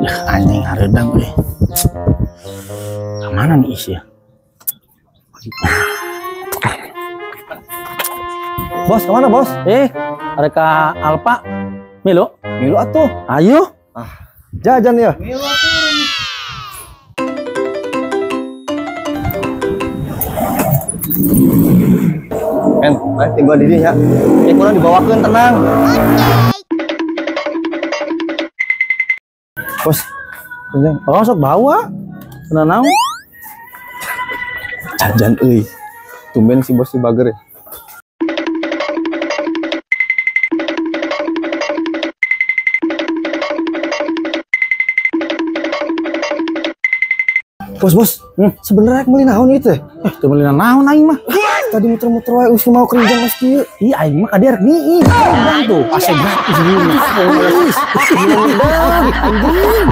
Ya anjing hareudang euy. Mana nih isi ya? Bos, kemana bos? Mereka Alfa. Milo? Milu atuh. Ayo. Jajan ya. Men, ayo tinggal di dinya. Kurang dibawakan tenang. Bos, kenyang. Oh, sok bawa. Kena naon? Jajan euy. Tumben si bos di bager ya. Bos, sebenarnya meuli naon ieu teh? Teu meuli naon aing mah. Tadi muter-muter wae us mau kerja mas kieu. Ih aing mah kader nih. Bang tuh, ase gratis ini. Anjing.